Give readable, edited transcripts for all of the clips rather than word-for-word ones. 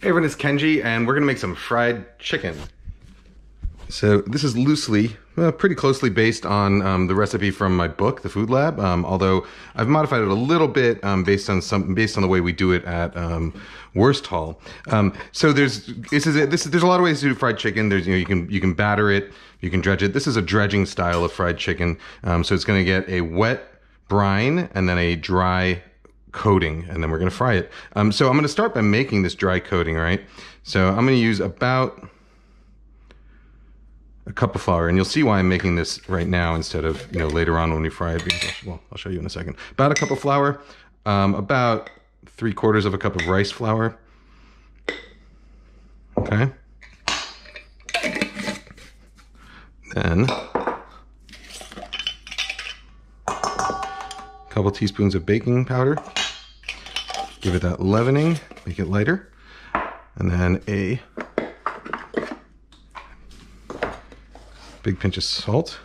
Hey everyone, it's Kenji, and we're gonna make some fried chicken. So this is loosely, pretty closely based on the recipe from my book, The Food Lab. Although I've modified it a little bit based on the way we do it at López-Alt. So there's a lot of ways to do fried chicken. There's you can batter it, you can dredge it. This is a dredging style of fried chicken. So it's gonna get a wet brine and then a dry coating, and then we're going to fry it. So I'm going to start by making this dry coating, right? So I'm going to use about a cup of flour, and you'll see why I'm making this right now instead of later on when we fry it. Because, well, I'll show you in a second. About a cup of flour, about 3/4 of a cup of rice flour. Okay. Then a couple teaspoons of baking powder. Give it that leavening, make it lighter. And then a big pinch of salt.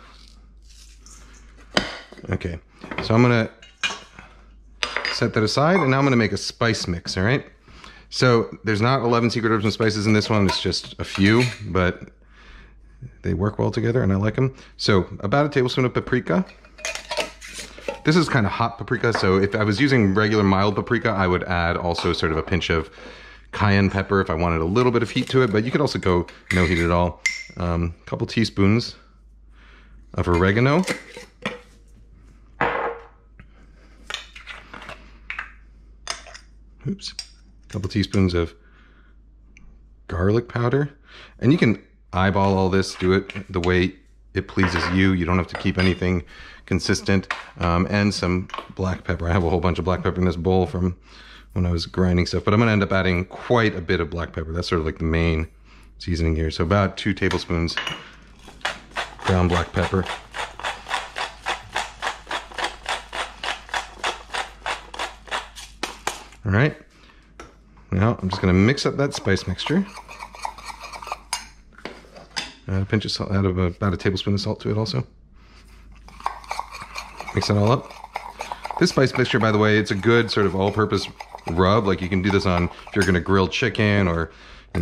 Okay, so I'm gonna set that aside, and now I'm gonna make a spice mix, all right? So there's not 11 secret herbs and spices in this one, it's just a few, but they work well together and I like them. So about a tablespoon of paprika. This is kind of hot paprika, so if I was using regular mild paprika, I would add also sort of a pinch of cayenne pepper if I wanted a little bit of heat to it, but you could also go no heat at all. A couple teaspoons of oregano. Oops. A couple teaspoons of garlic powder. And you can eyeball all this, do it the way it pleases you. You don't have to keep anything consistent. And some black pepper. I have a whole bunch of black pepper in this bowl from when I was grinding stuff, but I'm gonna end up adding quite a bit of black pepper. That's sort of like the main seasoning here. So about 2 tablespoons ground black pepper. All right, now I'm just gonna mix up that spice mixture. Add a pinch of salt, add about a tablespoon of salt to it also. Mix it all up. This spice mixture, by the way, it's a good sort of all-purpose rub. Like you can do this on, if you're gonna grill chicken or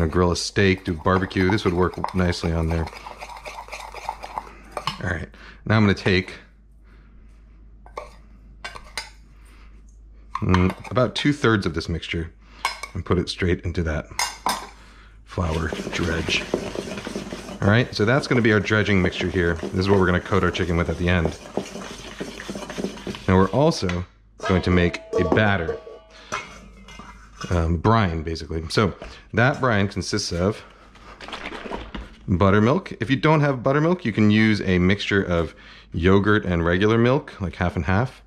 grill a steak, do barbecue. This would work nicely on there. All right, now I'm gonna take about 2/3 of this mixture and put it straight into that flour dredge. All right, so that's gonna be our dredging mixture here. This is what we're gonna coat our chicken with at the end. Now we're also going to make a batter, brine basically. So that brine consists of buttermilk. If you don't have buttermilk, you can use a mixture of yogurt and regular milk, like half and half.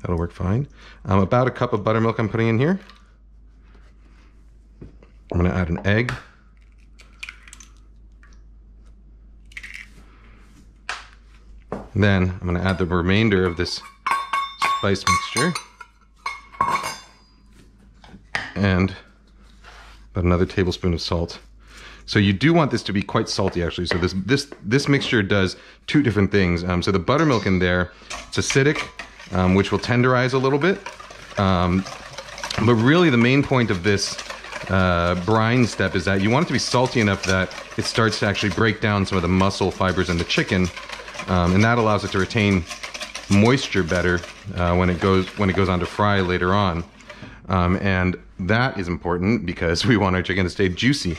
That'll work fine. About a cup of buttermilk I'm putting in here. I'm gonna add an egg. Then I'm gonna add the remainder of this spice mixture. And about another tablespoon of salt. So you do want this to be quite salty actually. So this mixture does 2 different things. So the buttermilk in there, it's acidic, which will tenderize a little bit. But really the main point of this brine step is that you want it to be salty enough that it starts to actually break down some of the muscle fibers in the chicken. And that allows it to retain moisture better when it goes on to fry later on. And that is important because we want our chicken to stay juicy.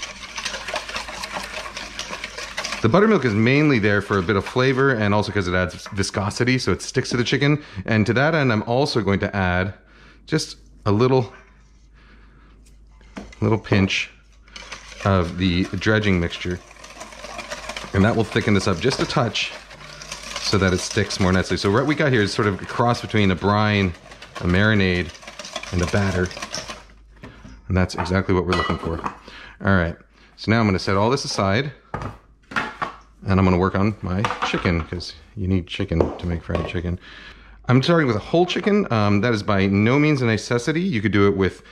The buttermilk is mainly there for a bit of flavor and also because it adds viscosity, so it sticks to the chicken. And to that end, I'm also going to add just a little pinch of the dredging mixture. And that will thicken this up just a touch so that it sticks more nicely. So what we got here is sort of a cross between a brine, a marinade, and a batter. And that's exactly what we're looking for. All right, so now I'm gonna set all this aside and I'm gonna work on my chicken because you need chicken to make fried chicken. I'm starting with a whole chicken. That is by no means a necessity. You could do it with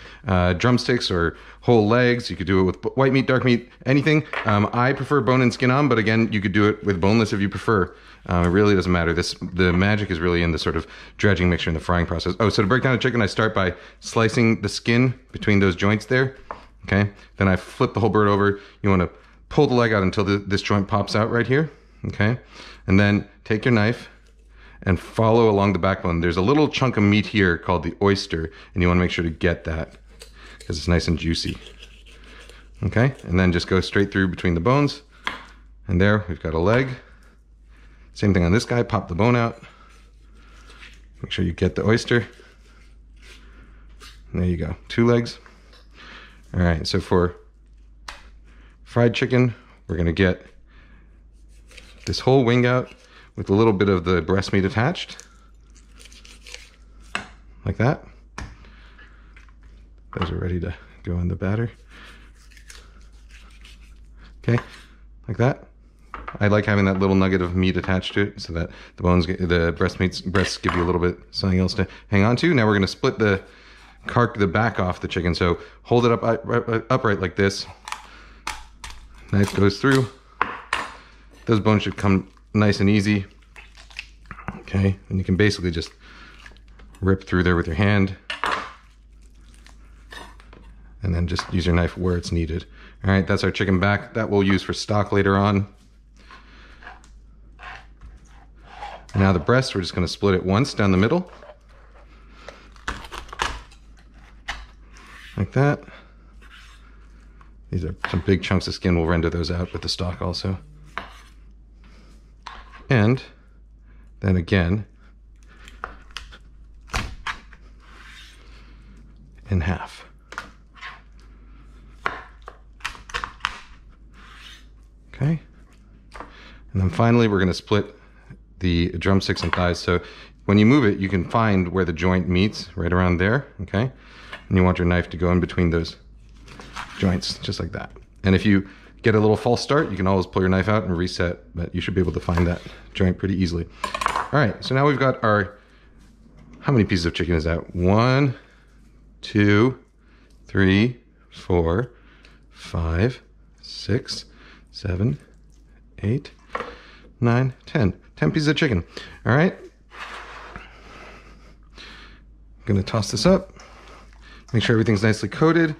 drumsticks or whole legs. You could do it with white meat, dark meat, anything. I prefer bone and skin on, but again, you could do it with boneless if you prefer. It really doesn't matter. The magic is really in the sort of dredging mixture in the frying process. Oh, so to break down a chicken, I start by slicing the skin between those joints there. Okay. Then I flip the whole bird over. You want to pull the leg out until this joint pops out right here. Okay. And then take your knife and follow along the backbone. There's a little chunk of meat here called the oyster, and you want to make sure to get that because it's nice and juicy. Okay, and then just go straight through between the bones, and there we've got a leg. Same thing on this guy, pop the bone out. Make sure you get the oyster. And there you go, 2 legs. All right, so for fried chicken, we're gonna get this whole wing out with a little bit of the breast meat attached, like that. Those are ready to go in the batter. Okay, like that. I like having that little nugget of meat attached to it so that the breasts give you a little bit something else to hang on to. Now we're gonna split the back off the chicken. So hold it up upright like this. Knife goes through. Those bones should come nice and easy. Okay, and you can basically just rip through there with your hand and then just use your knife where it's needed. All right, that's our chicken back. That we'll use for stock later on. And now the breast, we're just gonna split it once down the middle. Like that. These are some big chunks of skin. We'll render those out with the stock also. And then again, in half. Okay. And then finally, we're going to split the drumsticks and thighs. So when you move it, you can find where the joint meets, right around there. Okay. And you want your knife to go in between those joints, just like that. And if you get a little false start, you can always pull your knife out and reset, but you should be able to find that joint pretty easily. All right, so now we've got our, how many pieces of chicken is that? 1, 2, 3, 4, 5, 6, 7, 8, 9, 10. 10 pieces of chicken. All right. I'm gonna toss this up, make sure everything's nicely coated.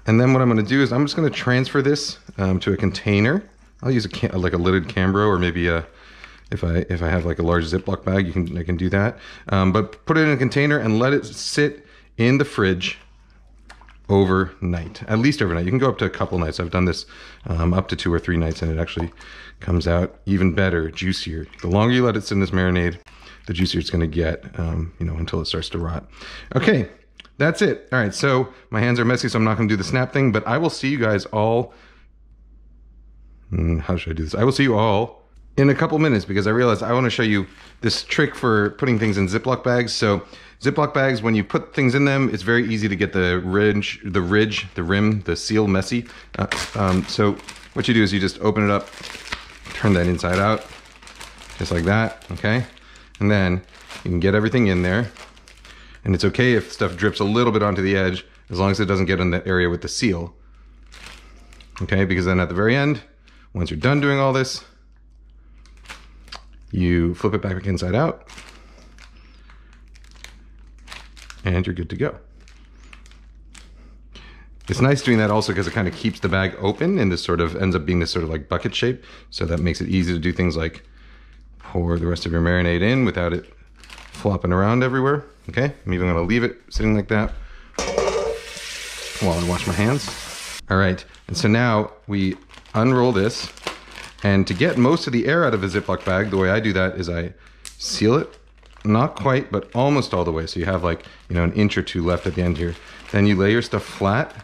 And then what I'm going to do is I'm just going to transfer this to a container. I'll use like a lidded Cambro, or maybe if I have like a large Ziploc bag, I can do that. But put it in a container and let it sit in the fridge overnight, at least overnight. You can go up to a couple nights. I've done this up to 2 or 3 nights, and it actually comes out even better, juicier. The longer you let it sit in this marinade, the juicier it's going to get, you know, until it starts to rot. Okay. That's it. All right, so my hands are messy, so I'm not going to do the snap thing, but I will see you guys all... how should I do this? I will see you all in a couple minutes because I realized I want to show you this trick for putting things in Ziploc bags. So Ziploc bags, when you put things in them, it's very easy to get the rim, the seal messy. So what you do is you just open it up, turn that inside out, just like that, okay? And then you can get everything in there. And it's okay if stuff drips a little bit onto the edge, as long as it doesn't get in that area with the seal. Okay, because then at the very end, once you're done doing all this, you flip it back inside out, and you're good to go. It's nice doing that also because it kind of keeps the bag open, and this sort of ends up being this sort of like bucket shape, so that makes it easy to do things like pour the rest of your marinade in without it flopping around everywhere. Okay, I'm even gonna leave it sitting like that while I wash my hands. All right, and so now we unroll this, and to get most of the air out of a Ziploc bag, the way I do that is I seal it, not quite, but almost all the way. So you have like, you know, an inch or 2 left at the end here. Then you lay your stuff flat,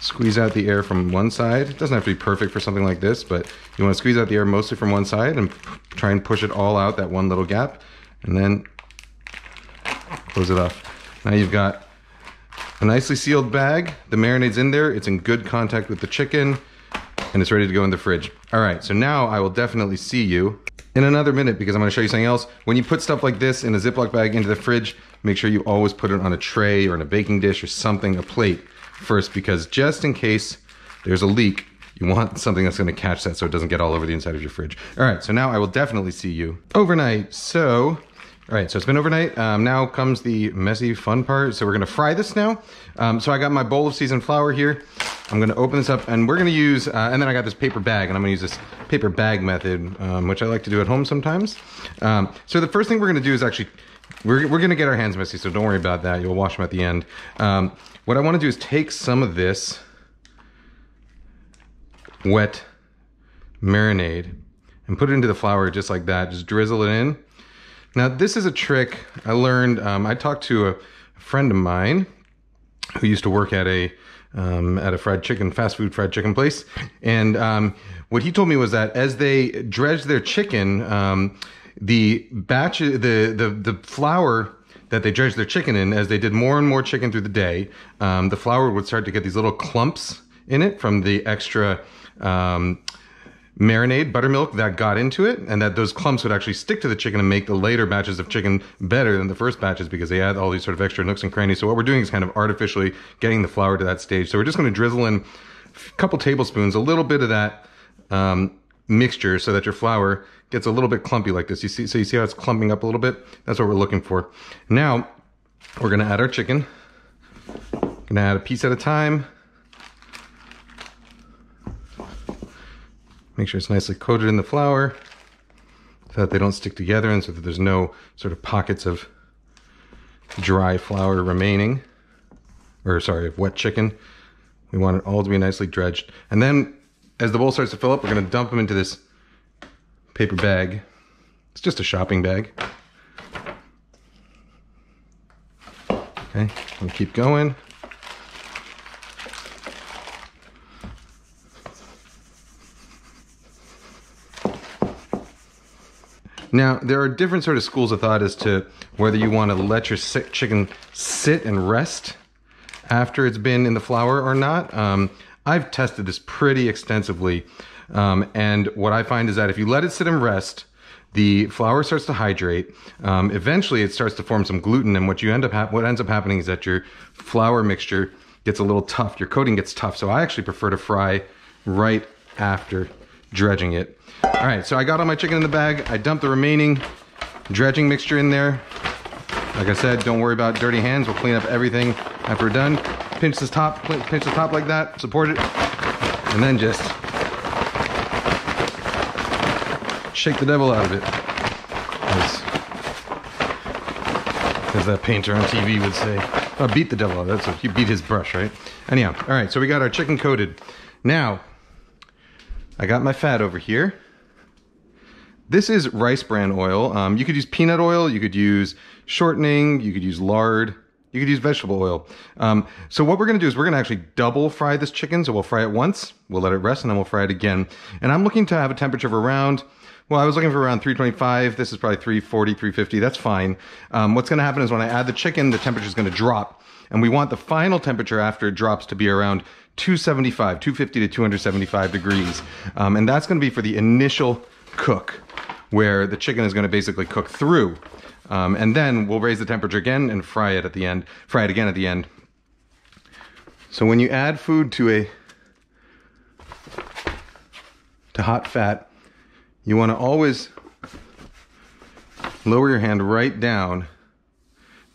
squeeze out the air from one side. It doesn't have to be perfect for something like this, but you want to squeeze out the air mostly from one side and try and push it all out that one little gap, and then close it off. Now you've got a nicely sealed bag. The marinade's in there. It's in good contact with the chicken, and it's ready to go in the fridge. All right, so now I will definitely see you in another minute because I'm going to show you something else. When you put stuff like this in a Ziploc bag into the fridge, make sure you always put it on a tray or in a baking dish or something, a plate first, because just in case there's a leak, you want something that's going to catch that so it doesn't get all over the inside of your fridge. All right, so now I will definitely see you overnight. So, all right, so it's been overnight. Now comes the messy fun part. So we're gonna fry this now. So I got my bowl of seasoned flour here. I'm gonna open this up and we're gonna use, and then I got this paper bag and I'm gonna use this paper bag method, which I like to do at home sometimes. So the first thing we're gonna do is actually, we're gonna get our hands messy, so don't worry about that. You'll wash them at the end. What I wanna do is take some of this wet marinade and put it into the flour just like that. Just drizzle it in. Now, this is a trick I learned. I talked to a friend of mine who used to work at a fast food fried chicken place. And what he told me was that as they dredged their chicken, the flour that they dredged their chicken in, as they did more and more chicken through the day, the flour would start to get these little clumps in it from the extra marinade, buttermilk that got into it, and that those clumps would actually stick to the chicken and make the later batches of chicken better than the first batches because they add all these sort of extra nooks and crannies. So what we're doing is kind of artificially getting the flour to that stage. So we're just going to drizzle in a couple tablespoons, a little bit of that mixture so that your flour gets a little bit clumpy like this. You see how it's clumping up a little bit? That's what we're looking for. Now, we're going to add our chicken. Going to add a piece at a time. Make sure it's nicely coated in the flour so that they don't stick together and so that there's no sort of pockets of dry flour remaining. Or sorry, of wet chicken. We want it all to be nicely dredged. And then as the bowl starts to fill up, we're going to dump them into this paper bag. It's just a shopping bag. Okay, we'll keep going. Now, there are different sort of schools of thought as to whether you want to let your chicken sit and rest after it's been in the flour or not. I've tested this pretty extensively, and what I find is that if you let it sit and rest, the flour starts to hydrate. Eventually, it starts to form some gluten, and what ends up happening is that your flour mixture gets a little tough. Your coating gets tough, so I actually prefer to fry right after dredging it. All right, so I got all my chicken in the bag. I dumped the remaining dredging mixture in there. Like I said, don't worry about dirty hands. We'll clean up everything after we're done. Pinch the top like that, support it, and then just shake the devil out of it. As that painter on TV would say. Oh, beat the devil out. That's what, he beat his brush, right? Anyhow, all right, so we got our chicken coated. Now, I got my fat over here. This is rice bran oil. You could use peanut oil, you could use shortening, you could use lard, you could use vegetable oil. So what we're gonna do is we're gonna actually double fry this chicken. So we'll fry it once, we'll let it rest, and then we'll fry it again. And I'm looking to have a temperature of around, well, I was looking for around 325. This is probably 340, 350, that's fine. What's gonna happen is when I add the chicken, the temperature is gonna drop. And we want the final temperature after it drops to be around 275, 250 to 275 degrees. And that's gonna be for the initial cook, where the chicken is gonna basically cook through. And then we'll raise the temperature again and fry it again at the end. So when you add food to hot fat, you wanna always lower your hand right down.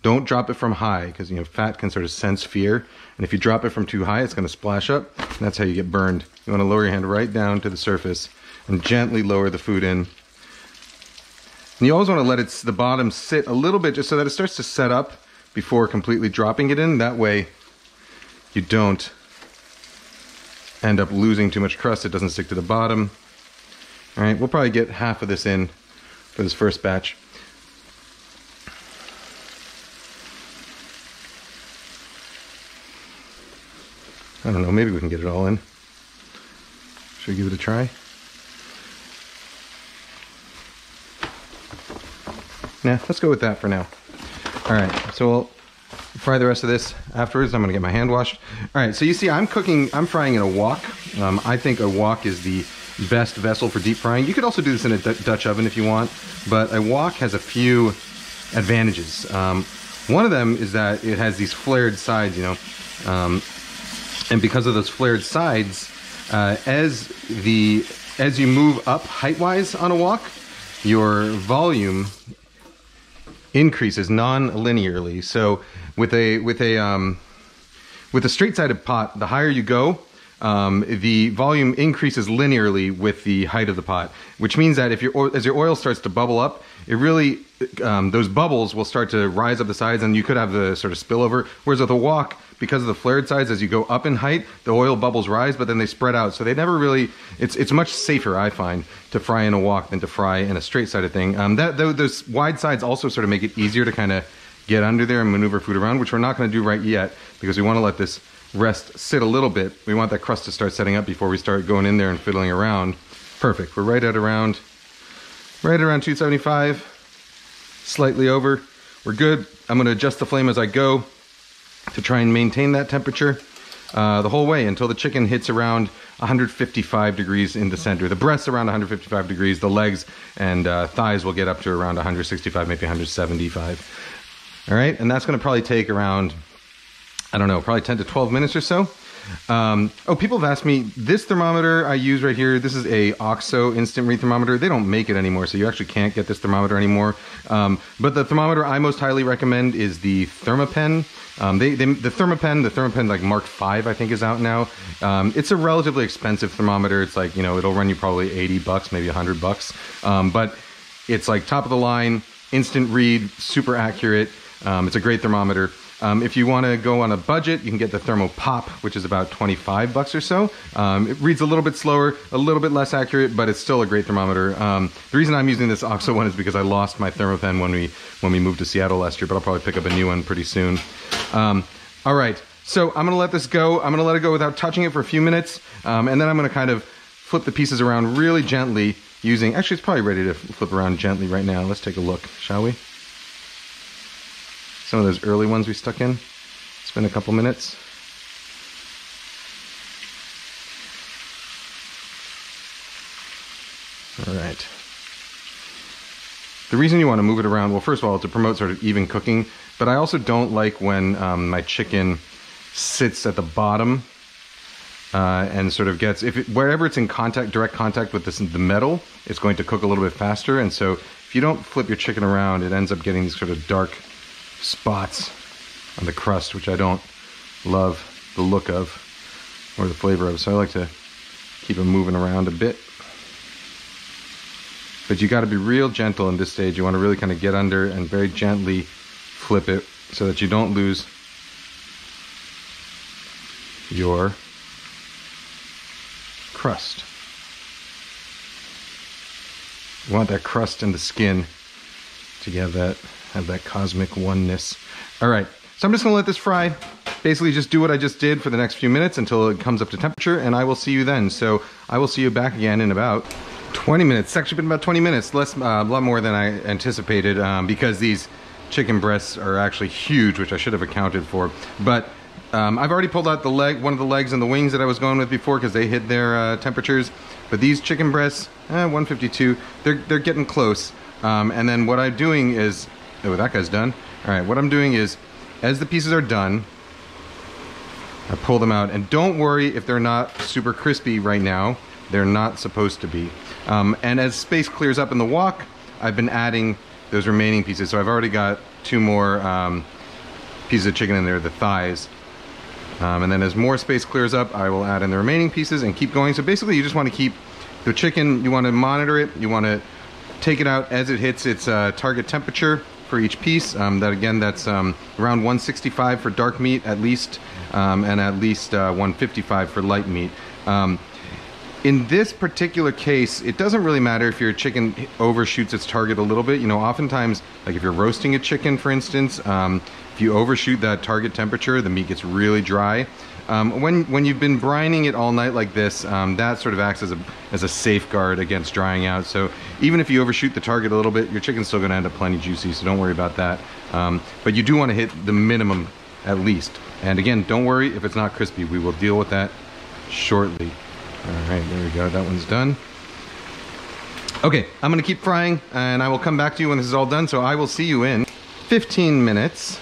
Don't drop it from high, because fat can sort of sense fear. And if you drop it from too high, it's gonna splash up, and that's how you get burned. You wanna lower your hand right down to the surface and gently lower the food in. And you always wanna let the bottom sit a little bit just so that it starts to set up before completely dropping it in. That way you don't end up losing too much crust. It doesn't stick to the bottom. All right, we'll probably get half of this in for this first batch. I don't know, maybe we can get it all in. Should we give it a try? Yeah, let's go with that for now. All right, so we'll fry the rest of this afterwards. I'm gonna get my hand washed. All right, so you see I'm frying in a wok. I think a wok is the best vessel for deep frying. You could also do this in a Dutch oven if you want, but a wok has a few advantages. One of them is that it has these flared sides, you know, and because of those flared sides, as you move up height-wise on a wok, your volume increases non-linearly. So with a straight-sided pot, the higher you go, the volume increases linearly with the height of the pot, which means that if as your oil starts to bubble up, it really those bubbles will start to rise up the sides, and you could have the sort of spillover. Whereas with a wok, because of the flared sides, as you go up in height, the oil bubbles rise, but then they spread out, so they never really. It's much safer, I find, to fry in a wok than to fry in a straight-sided thing. Those wide sides also sort of make it easier to kind of get under there and maneuver food around, which we're not going to do right yet because we want to let this rest sit a little bit. We want that crust to start setting up before we start going in there and fiddling around. Perfect. We're right around 275, slightly over. We're good. I'm going to adjust the flame as I go to try and maintain that temperature the whole way until the chicken hits around 155 degrees in the center. The breasts around 155 degrees. The legs and thighs will get up to around 165, maybe 175. All right, and that's going to probably take around, I don't know, probably 10 to 12 minutes or so. Oh, people have asked me, this thermometer I use right here, this is a OXO instant read thermometer. They don't make it anymore, so you actually can't get this thermometer anymore. But the thermometer I most highly recommend is the Thermapen. The Thermapen like Mark V, I think, is out now. It's a relatively expensive thermometer. It's like, you know, it'll run you probably 80 bucks, maybe 100 bucks. But it's like top of the line, instant read, super accurate. It's a great thermometer. If you want to go on a budget, you can get the Thermopop, which is about 25 bucks or so. It reads a little bit slower, a little bit less accurate, but it's still a great thermometer. The reason I'm using this OXO one is because I lost my Thermapen when we moved to Seattle last year, but I'll probably pick up a new one pretty soon. All right, so I'm going to let this go. I'm going to let it go without touching it for a few minutes, and then I'm going to kind of flip the pieces around really gently using... Actually, it's probably ready to flip around gently right now. Let's take a look, shall we? Some of those early ones we stuck in. It's been a couple minutes. All right. The reason you want to move it around, well, first of all, to promote sort of even cooking, but I also don't like when my chicken sits at the bottom and sort of gets, wherever it's in direct contact with the metal, it's going to cook a little bit faster. And so if you don't flip your chicken around, it ends up getting these sort of dark spots on the crust, which I don't love the look of or the flavor of, so I like to keep them moving around a bit. But you got to be real gentle in this stage. You want to really kind of get under and very gently flip it so that you don't lose your crust. You want that crust and the skin to have that cosmic oneness. All right, so I'm just gonna let this fry. Basically just do what I just did for the next few minutes until it comes up to temperature, and I will see you then. So I will see you back again in about 20 minutes. It's actually been about 20 minutes, a lot more than I anticipated, because these chicken breasts are actually huge, which I should have accounted for. But I've already pulled out one of the legs and the wings that I was going with before because they hit their temperatures. But these chicken breasts, 152, they're getting close. And then what I'm doing is, oh, that guy's done. All right, what I'm doing is, as the pieces are done, I pull them out. And don't worry if they're not super crispy right now. They're not supposed to be. And as space clears up in the wok, I've been adding those remaining pieces. So I've already got 2 more pieces of chicken in there, the thighs. And then as more space clears up, I will add in the remaining pieces and keep going. So basically you just want to keep the chicken, you want to monitor it, you want to take it out as it hits its target temperature for each piece. That's around 165 for dark meat at least, and at least 155 for light meat. In this particular case, it doesn't really matter if your chicken overshoots its target a little bit. You know, oftentimes, like if you're roasting a chicken, for instance, if you overshoot that target temperature, the meat gets really dry. When you've been brining it all night like this, that sort of acts as a safeguard against drying out. So even if you overshoot the target a little bit, your chicken's still going to end up plenty juicy, so don't worry about that. But you do want to hit the minimum at least. And again, don't worry if it's not crispy. We will deal with that shortly. All right, there we go. That one's done. Okay, I'm gonna keep frying and I will come back to you when this is all done. So I will see you in 15 minutes,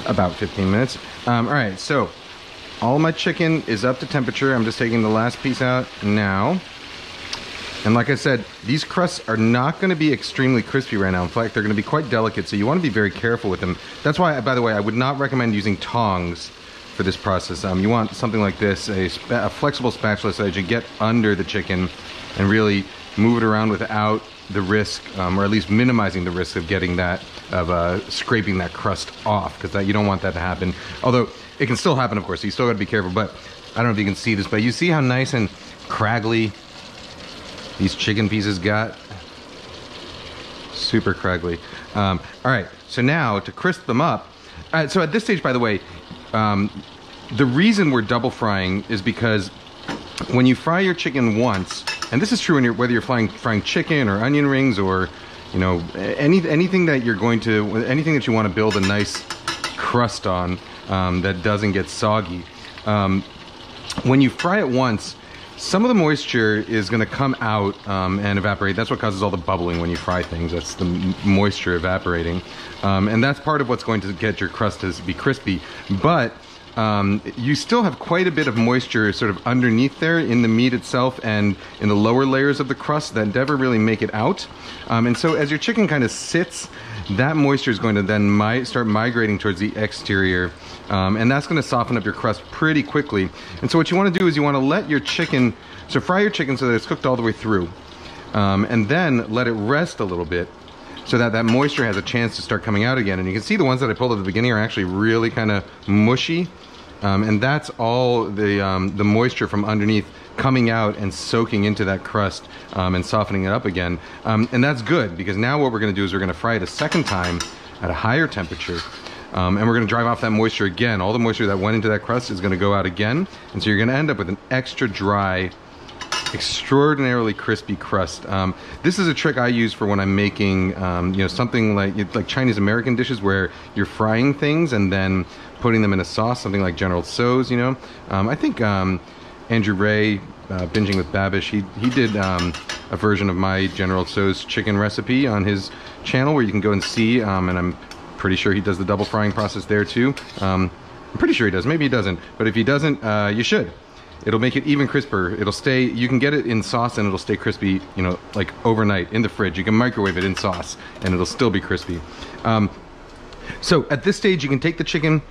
about 15 minutes. All right, so all my chicken is up to temperature. I'm just taking the last piece out now. And like I said, these crusts are not gonna be extremely crispy right now. In fact, they're gonna be quite delicate, so you wanna be very careful with them. That's why, by the way, I would not recommend using tongs for this process. You want something like this, a flexible spatula, so that you get under the chicken and really move it around without the risk, or at least minimizing the risk of getting that, of scraping that crust off, because you don't want that to happen. Although it can still happen, of course, so you still gotta be careful. But I don't know if you can see this, but you see how nice and craggly these chicken pieces got? Super craggly. All right, so now to crisp them up, so at this stage, by the way, the reason we're double frying is because when you fry your chicken once, and this is true when whether you're frying chicken or onion rings, or you know, anything that you're going to, anything that you want to build a nice crust on, that doesn't get soggy. When you fry it once, some of the moisture is going to come out and evaporate. That's what causes all the bubbling when you fry things. That's the moisture evaporating, and that's part of what's going to get your crust to be crispy. But you still have quite a bit of moisture sort of underneath there in the meat itself and in the lower layers of the crust that never really make it out. And so as your chicken kind of sits, that moisture is going to then start migrating towards the exterior, and that's going to soften up your crust pretty quickly. And so what you want to do is you want to let your chicken, so fry your chicken so that it's cooked all the way through, and then let it rest a little bit, so that that moisture has a chance to start coming out again. And you can see the ones that I pulled at the beginning are actually really kind of mushy. And that's all the moisture from underneath coming out and soaking into that crust, and softening it up again. And that's good, because now what we're going to do is we're going to fry it a second time at a higher temperature. And we're going to drive off that moisture again. All the moisture that went into that crust is going to go out again. And so you're going to end up with an extra dry, extraordinarily crispy crust. This is a trick I use for when I'm making, you know, something like Chinese American dishes where you're frying things and then putting them in a sauce, something like General Tso's, you know. I think Andrew Ray, Binging with Babish, he did a version of my General Tso's chicken recipe on his channel, where you can go and see, and I'm pretty sure he does the double frying process there too. I'm pretty sure he does, maybe he doesn't, but if he doesn't, you should. It'll make it even crisper. It'll stay, you can get it in sauce and it'll stay crispy, you know, like overnight in the fridge. You can microwave it in sauce and it'll still be crispy. So at this stage, you can take the chicken,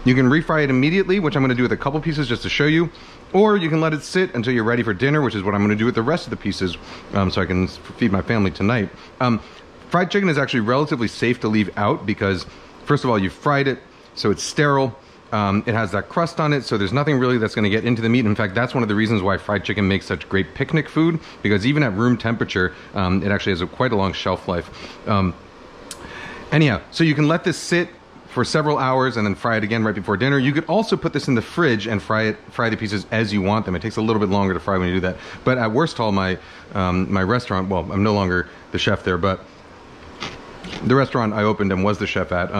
you can refry it immediately, which I'm going to do with a couple pieces just to show you, or you can let it sit until you're ready for dinner, which is what I'm going to do with the rest of the pieces, so I can feed my family tonight. Fried chicken is actually relatively safe to leave out because, first of all, you fried it, so it's sterile. It has that crust on it, so there's nothing really that's going to get into the meat. In fact, that's one of the reasons why fried chicken makes such great picnic food, because even at room temperature, it actually has quite a long shelf life. Anyhow, so you can let this sit for several hours and then fry it again right before dinner. You could also put this in the fridge and fry the pieces as you want them. It takes a little bit longer to fry when you do that. But at Worstall, my restaurant, well, I'm no longer the chef there, but the restaurant I opened and was the chef at,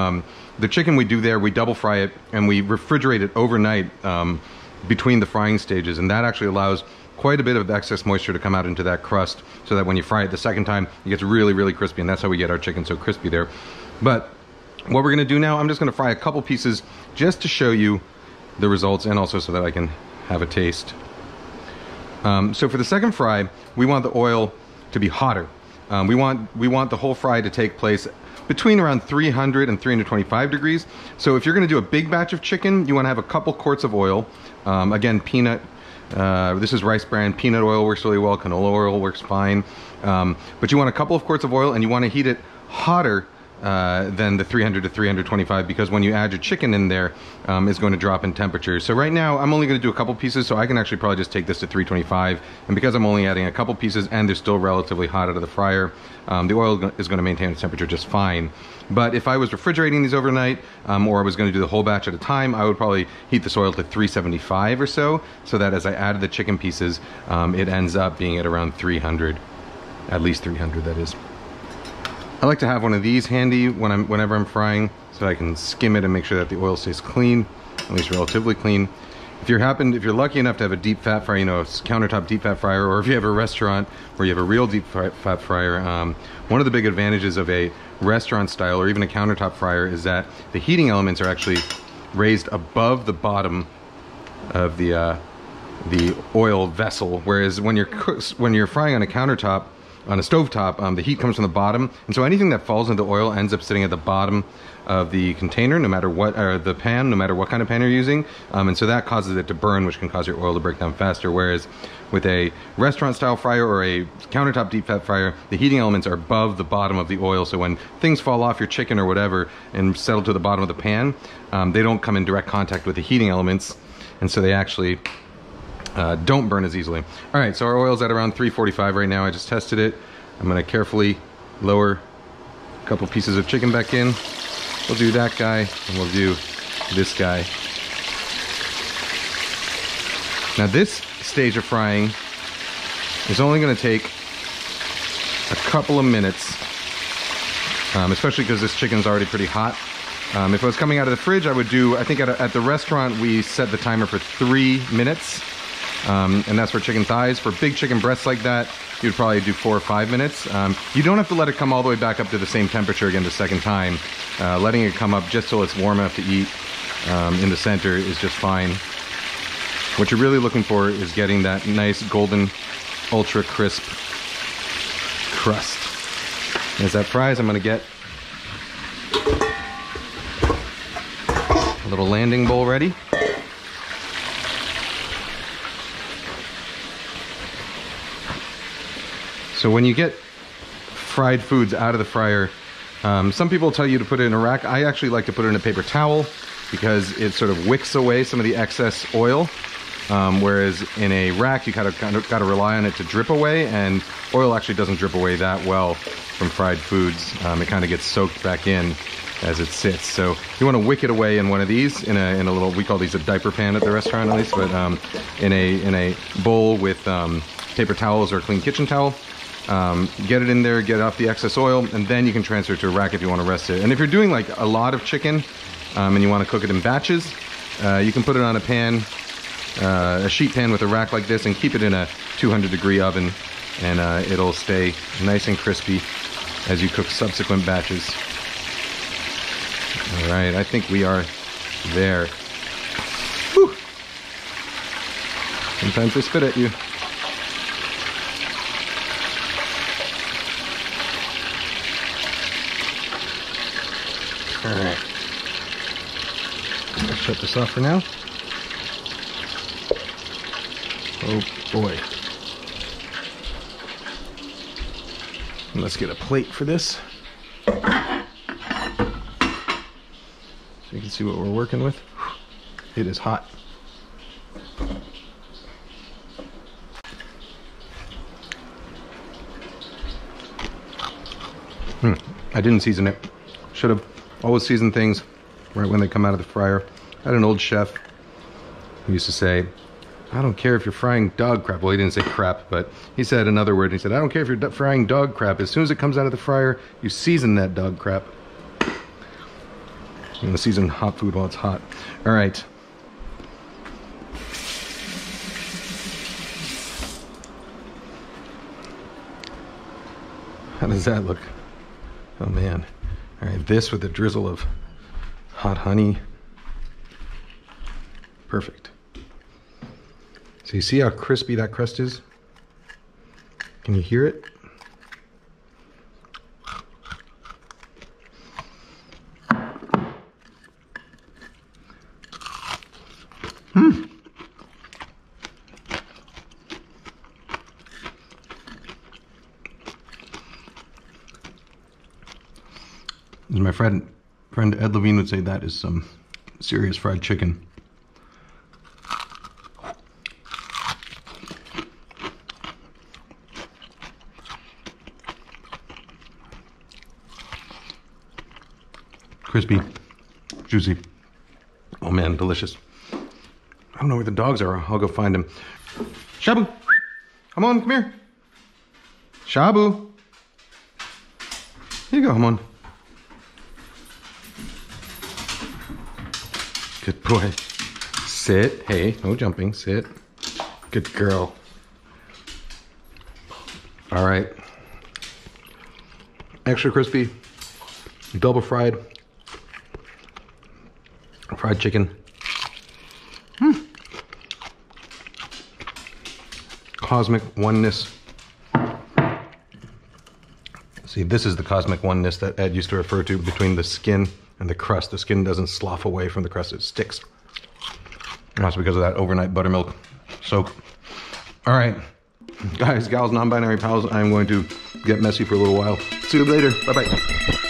the chicken we do there, we double fry it and we refrigerate it overnight between the frying stages, and that actually allows quite a bit of excess moisture to come out into that crust, so that when you fry it the second time, it gets really, really crispy, and that's how we get our chicken so crispy there. But what we're going to do now, I'm just going to fry a couple pieces just to show you the results, and also so that I can have a taste. So for the second fry, we want the oil to be hotter. We want the whole fry to take place between around 300 and 325 degrees. So if you're going to do a big batch of chicken, you want to have a couple quarts of oil. Again, peanut, this is rice bran, peanut oil works really well, canola oil works fine. But you want a couple of quarts of oil, and you want to heat it hotter than the 300 to 325, because when you add your chicken in there, it's going to drop in temperature. So right now I'm only going to do a couple pieces, so I can actually probably just take this to 325, and because I'm only adding a couple pieces and they're still relatively hot out of the fryer, the oil is going to maintain its temperature just fine. But if I was refrigerating these overnight, or I was going to do the whole batch at a time, I would probably heat this oil to 375 or so that as I added the chicken pieces, it ends up being at around 300, at least 300 that is. I like to have one of these handy whenever I'm frying, so I can skim it and make sure that the oil stays clean, at least relatively clean. If you're lucky enough to have a deep fat fryer, you know, a countertop deep fat fryer, or if you have a restaurant where you have a real deep fat fryer, one of the big advantages of a restaurant style or even a countertop fryer is that the heating elements are actually raised above the bottom of the oil vessel, whereas when you're frying on a countertop, on a stovetop, the heat comes from the bottom, and so anything that falls into the oil ends up sitting at the bottom of the container, no matter what, or the pan, no matter what kind of pan you're using, and so that causes it to burn, which can cause your oil to break down faster. Whereas with a restaurant style fryer or a countertop deep fat fryer, the heating elements are above the bottom of the oil, so when things fall off your chicken or whatever and settle to the bottom of the pan, they don't come in direct contact with the heating elements, and so they actually don't burn as easily. All right, so our oil's at around 345 right now. I just tested it. I'm gonna carefully lower a couple pieces of chicken back in. We'll do that guy, and we'll do this guy. Now this stage of frying is only gonna take a couple of minutes, especially because this chicken's already pretty hot. If it was coming out of the fridge, I would do, I think at the restaurant, we set the timer for 3 minutes. And that's for chicken thighs. For big chicken breasts like that, you'd probably do 4 or 5 minutes. You don't have to let it come all the way back up to the same temperature again the second time. Letting it come up just till it's warm enough to eat in the center is just fine. What you're really looking for is getting that nice golden, ultra crisp crust. As that fries, I'm gonna get a little landing bowl ready. So when you get fried foods out of the fryer, some people tell you to put it in a rack. I actually like to put it in a paper towel because it sort of wicks away some of the excess oil. Whereas in a rack, you kind of got to rely on it to drip away, and oil actually doesn't drip away that well from fried foods. It kind of gets soaked back in as it sits. So you want to wick it away in one of these, in a little, we call these a diaper pan at the restaurant at least, but in a bowl with paper towels or a clean kitchen towel. Get it in there, get off the excess oil, and then you can transfer it to a rack if you want to rest it. And if you're doing like a lot of chicken and you want to cook it in batches, you can put it on a pan, a sheet pan with a rack like this, and keep it in a 200-degree oven, and it'll stay nice and crispy as you cook subsequent batches. All right, I think we are there. Whew. Sometimes they spit at you. All right, I'll shut this off for now. Oh boy. And let's get a plate for this, so you can see what we're working with. It is hot. I didn't season it. Should have. Always season things right when they come out of the fryer. I had an old chef who used to say, I don't care if you're frying dog crap. Well, he didn't say crap, but he said another word. He said, I don't care if you're frying dog crap. As soon as it comes out of the fryer, you season that dog crap. You want to season hot food while it's hot. All right. How does that look? Oh, man. All right, this with a drizzle of hot honey. Perfect. So you see how crispy that crust is? Can you hear it? As my friend Ed Levine would say, that is some serious fried chicken. Crispy, juicy. Oh man, delicious. I don't know where the dogs are. I'll go find them. Shabu, come on, come here. Shabu. Here you go, come on. Good boy. Sit. Hey, no jumping. Sit. Good girl. All right. Extra crispy, double fried chicken. Cosmic oneness. See, this is the cosmic oneness that Ed used to refer to between the skin and the crust. The skin doesn't slough away from the crust, it sticks. And that's because of that overnight buttermilk soak. All right, guys, gals, non-binary pals, I'm going to get messy for a little while. See you later. Bye-bye.